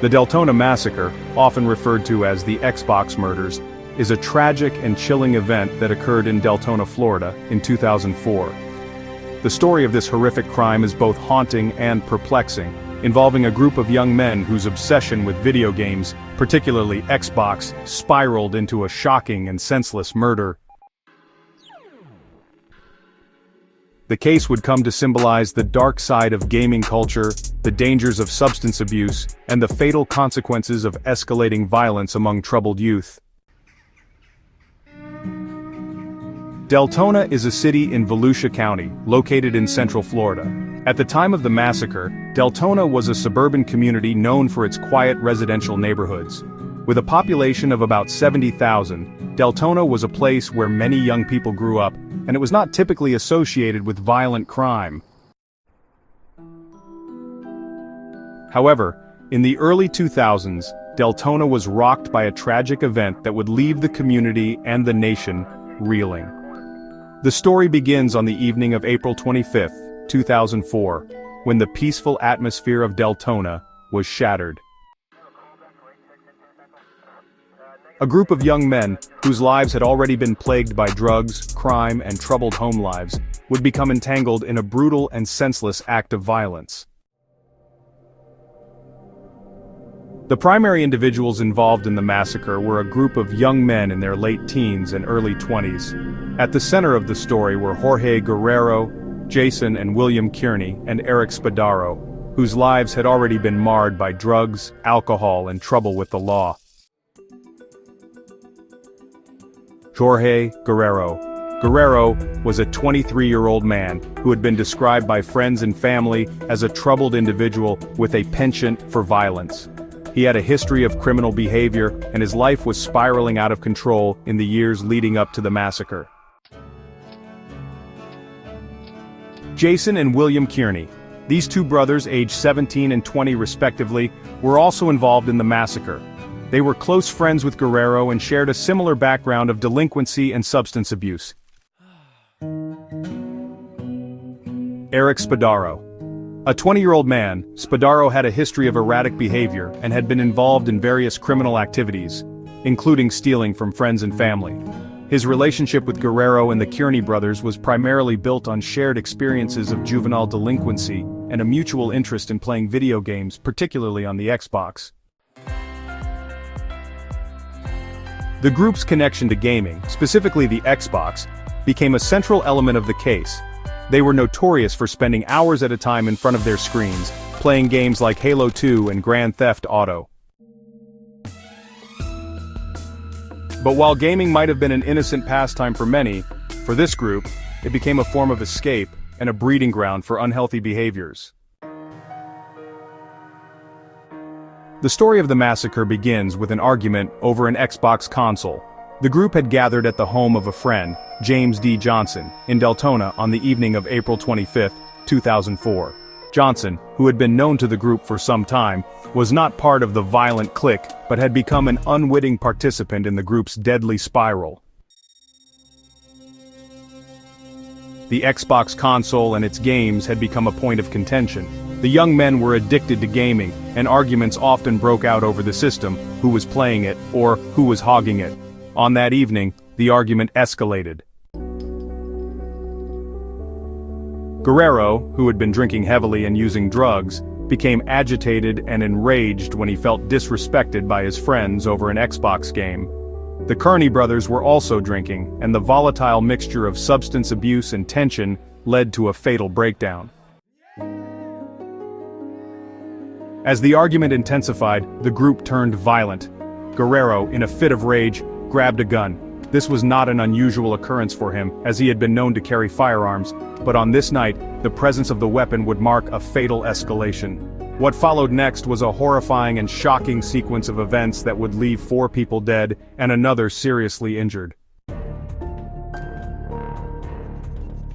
The Deltona Massacre, often referred to as the Xbox Murders, is a tragic and chilling event that occurred in Deltona, Florida, in 2004. The story of this horrific crime is both haunting and perplexing, involving a group of young men whose obsession with video games, particularly Xbox, spiraled into a shocking and senseless murder. The case would come to symbolize the dark side of gaming culture, the dangers of substance abuse, and the fatal consequences of escalating violence among troubled youth. Deltona is a city in Volusia County, located in central Florida. At the time of the massacre, Deltona was a suburban community known for its quiet residential neighborhoods. With a population of about 70,000, Deltona was a place where many young people grew up, and it was not typically associated with violent crime. However, in the early 2000s, Deltona was rocked by a tragic event that would leave the community and the nation reeling. The story begins on the evening of April 25, 2004, when the peaceful atmosphere of Deltona was shattered. A group of young men, whose lives had already been plagued by drugs, crime, and troubled home lives, would become entangled in a brutal and senseless act of violence. The primary individuals involved in the massacre were a group of young men in their late teens and early 20s. At the center of the story were Jorge Guerrero, Jason and William Kearney, and Eric Spadaro, whose lives had already been marred by drugs, alcohol, and trouble with the law. Jorge Guerrero. Guerrero was a 23-year-old man who had been described by friends and family as a troubled individual with a penchant for violence. He had a history of criminal behavior, and his life was spiraling out of control in the years leading up to the massacre. Jason and William Kearney. These two brothers, aged 17 and 20 respectively, were also involved in the massacre. They were close friends with Guerrero and shared a similar background of delinquency and substance abuse. Eric Spadaro. A 20-year-old man, Spadaro had a history of erratic behavior and had been involved in various criminal activities, including stealing from friends and family. His relationship with Guerrero and the Kearney brothers was primarily built on shared experiences of juvenile delinquency and a mutual interest in playing video games, particularly on the Xbox. The group's connection to gaming, specifically the Xbox, became a central element of the case. They were notorious for spending hours at a time in front of their screens, playing games like Halo 2 and Grand Theft Auto. But while gaming might have been an innocent pastime for many, for this group, it became a form of escape and a breeding ground for unhealthy behaviors. The story of the massacre begins with an argument over an Xbox console. The group had gathered at the home of a friend, James D. Johnson, in Deltona on the evening of April 25, 2004. Johnson, who had been known to the group for some time, was not part of the violent clique, but had become an unwitting participant in the group's deadly spiral. The Xbox console and its games had become a point of contention. The young men were addicted to gaming, and arguments often broke out over the system, who was playing it, or who was hogging it. On that evening, the argument escalated. Guerrero, who had been drinking heavily and using drugs, became agitated and enraged when he felt disrespected by his friends over an Xbox game. The Kearney brothers were also drinking, and the volatile mixture of substance abuse and tension led to a fatal breakdown. As the argument intensified, the group turned violent. Guerrero, in a fit of rage, grabbed a gun. This was not an unusual occurrence for him, as he had been known to carry firearms, but on this night, the presence of the weapon would mark a fatal escalation. What followed next was a horrifying and shocking sequence of events that would leave 4 people dead and another seriously injured.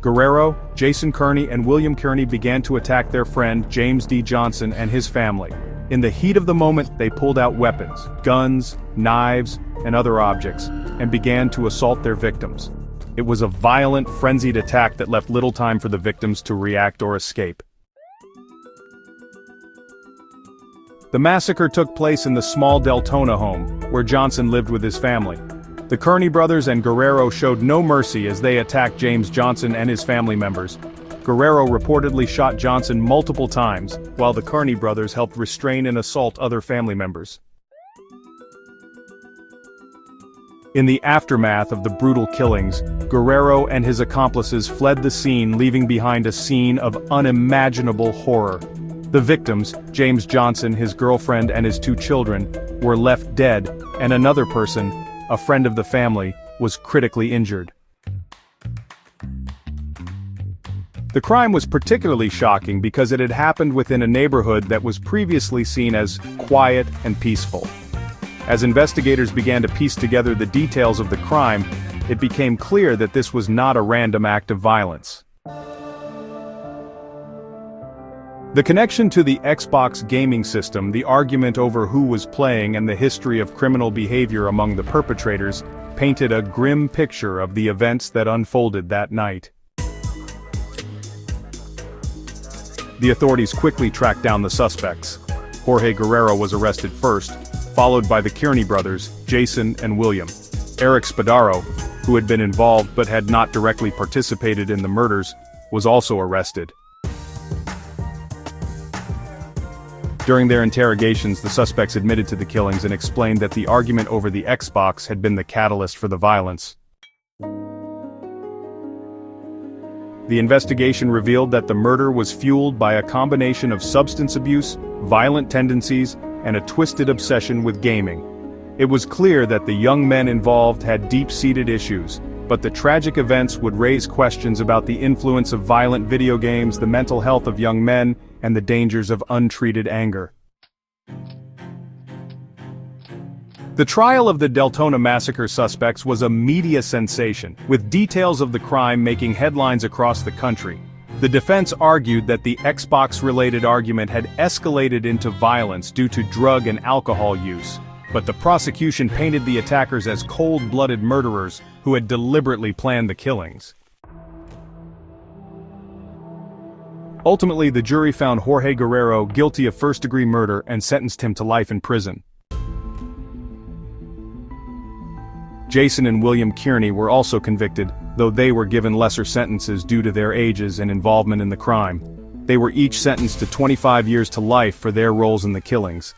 Guerrero, Jason Kearney, and William Kearney began to attack their friend James D. Johnson and his family. In the heat of the moment, they pulled out weapons, guns, knives, and other objects, and began to assault their victims. It was a violent, frenzied attack that left little time for the victims to react or escape. The massacre took place in the small Deltona home, where Johnson lived with his family. The Kearney brothers and Guerrero showed no mercy as they attacked James Johnson and his family members. Guerrero reportedly shot Johnson multiple times, while the Kearney brothers helped restrain and assault other family members. In the aftermath of the brutal killings, Guerrero and his accomplices fled the scene, leaving behind a scene of unimaginable horror. The victims, James Johnson, his girlfriend and his 2 children, were left dead, and another person, a friend of the family, was critically injured. The crime was particularly shocking because it had happened within a neighborhood that was previously seen as quiet and peaceful. As investigators began to piece together the details of the crime, it became clear that this was not a random act of violence. The connection to the Xbox gaming system, the argument over who was playing, and the history of criminal behavior among the perpetrators painted a grim picture of the events that unfolded that night. The authorities quickly tracked down the suspects. Jorge Guerrero was arrested first, followed by the Kearney brothers, Jason and William. Eric Spadaro, who had been involved but had not directly participated in the murders, was also arrested. During their interrogations, the suspects admitted to the killings and explained that the argument over the Xbox had been the catalyst for the violence. The investigation revealed that the murder was fueled by a combination of substance abuse, violent tendencies, and a twisted obsession with gaming. It was clear that the young men involved had deep-seated issues, but the tragic events would raise questions about the influence of violent video games, the mental health of young men, and the dangers of untreated anger. The trial of the Deltona massacre suspects was a media sensation, with details of the crime making headlines across the country. The defense argued that the Xbox-related argument had escalated into violence due to drug and alcohol use, but the prosecution painted the attackers as cold-blooded murderers who had deliberately planned the killings. Ultimately, the jury found Jorge Guerrero guilty of first-degree murder and sentenced him to life in prison. Jason and William Kearney were also convicted, though they were given lesser sentences due to their ages and involvement in the crime. They were each sentenced to 25 years to life for their roles in the killings.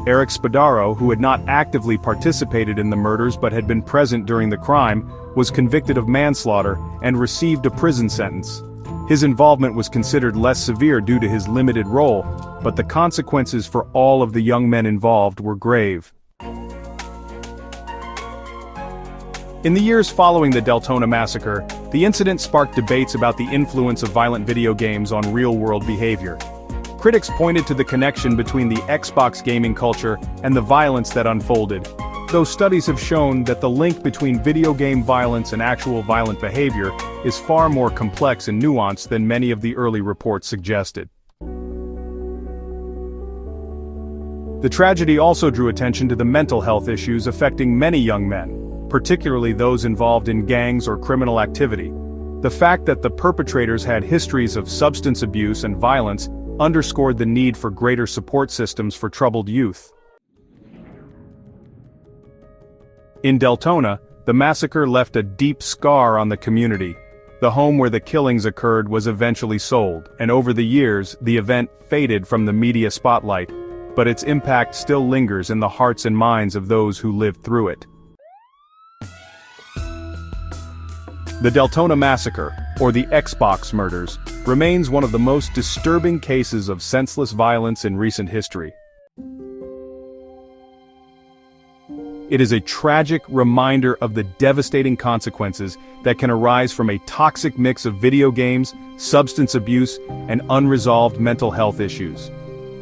Eric Spadaro, who had not actively participated in the murders but had been present during the crime, was convicted of manslaughter and received a prison sentence. His involvement was considered less severe due to his limited role, but the consequences for all of the young men involved were grave. In the years following the Deltona massacre, the incident sparked debates about the influence of violent video games on real-world behavior. Critics pointed to the connection between the Xbox gaming culture and the violence that unfolded, though studies have shown that the link between video game violence and actual violent behavior is far more complex and nuanced than many of the early reports suggested. The tragedy also drew attention to the mental health issues affecting many young men, particularly those involved in gangs or criminal activity. The fact that the perpetrators had histories of substance abuse and violence underscored the need for greater support systems for troubled youth. In Deltona, the massacre left a deep scar on the community. The home where the killings occurred was eventually sold, and over the years, the event faded from the media spotlight, but its impact still lingers in the hearts and minds of those who lived through it. The Deltona Massacre, or the Xbox murders, remains one of the most disturbing cases of senseless violence in recent history. It is a tragic reminder of the devastating consequences that can arise from a toxic mix of video games, substance abuse, and unresolved mental health issues.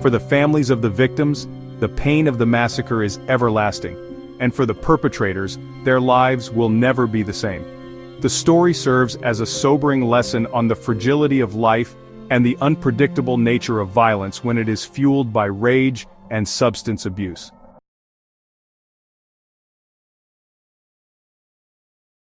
For the families of the victims, the pain of the massacre is everlasting, and for the perpetrators, their lives will never be the same. The story serves as a sobering lesson on the fragility of life and the unpredictable nature of violence when it is fueled by rage and substance abuse.